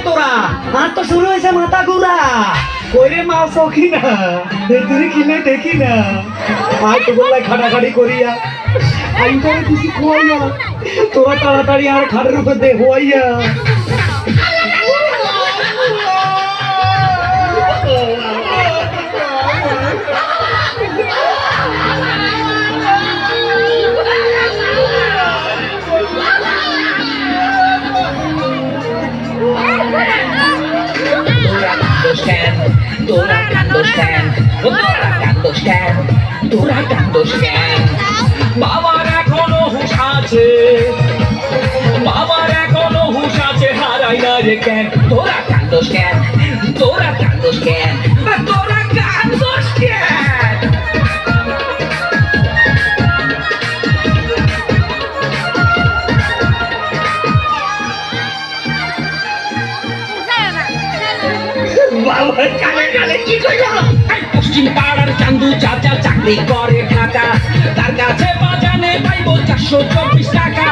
তোরা আর তো শুরু হয়েছে মাথা ঘুরা কইরে মাছ সখি না তুই কিনে দেখি না আয় তো বললাই খাটাখাটি করিয়া আমি তোরে কিছু খোয়াইয়া তোরা তাড়াতাড়ি আর খাটের উপর দে হইয়া Dora Kando Scan বাবার এখনো হুঁশ আছে হারাই না রে কেন তোরা Kando Scan তোরা Kando Scan বাবা কালে কি কইলো পশ্চিম পাড়ার চান্দু চাচা চাকরি করে ঢাকা তার কাছে বাজানে পাইবো 424 টাকা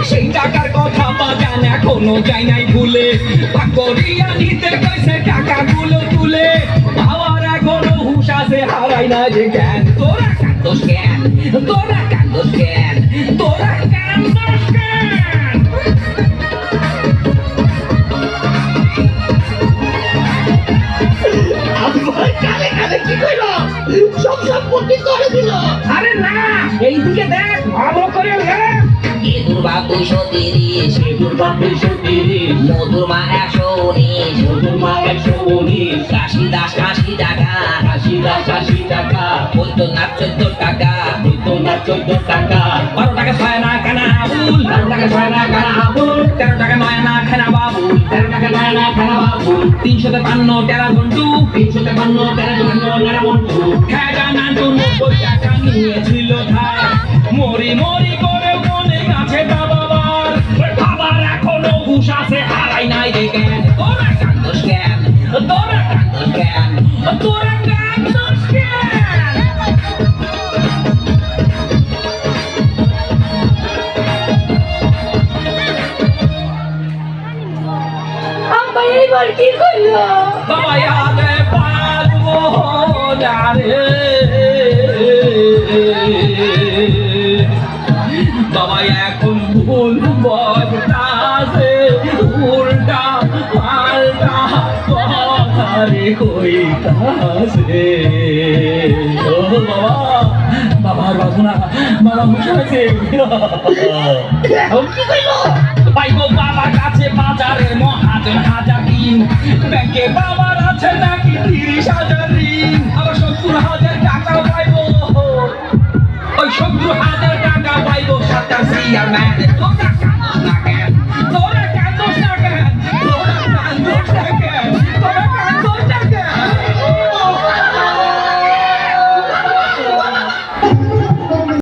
সেই টাকার কথা বাজান এখনো যাই নাই ভুলে ভাগ করিয়া নিতে কইছে টাকা গুলো তুলে বাবার এখনো হুঁশ আছে হারাই না যে জ্ঞান তোরা Kando Scan তোরা Kando Scan তোরা Kando Scan কালে কি কইলো সব সম্পত্তি করে দিল আরে না এইদিকে দেখ ভালো করে দেখ এদুর বাপ 230 এদুর বাপ 230 মধুর মা 119 কাশি দাস 80 টাকা বৈদ্যনাথ 14 টাকা 12 টাকা ছয় না কানা আবুল 12 টাকা ছয় না কানা আবুল 13 টাকা নয় না খানা বাবুল 352 টেরা ঘন্টু 352 টেরা ঘন্টু খেজা নান্টু 90 টাকা নিয়েছিল ধার মরি করে মনে আছে বাবার এখনো হুঁশ আছে হারাই নাই রে জ্ঞান তোরা Kando Scan তোরা Kando Scan তোরা Kando Scan এইবার কি করলো বাবা আগে পারবো না রে বাবা এখন ভুল বদলাছে উল্টা পাল্টা কথারে কইতাছে ও বাবার বাসনা বাবা মুখে আছে কি কইলো পাইবো বাবার কাছে বাজারের মহাজন হাজার দিন ব্যাংকে বাবার আছে নাকি 30,000 ঋণ আবার 70,000 টাকা পাইবো ওই 70,000 টাকা পাইবো 7টা সিয়ার ম্যান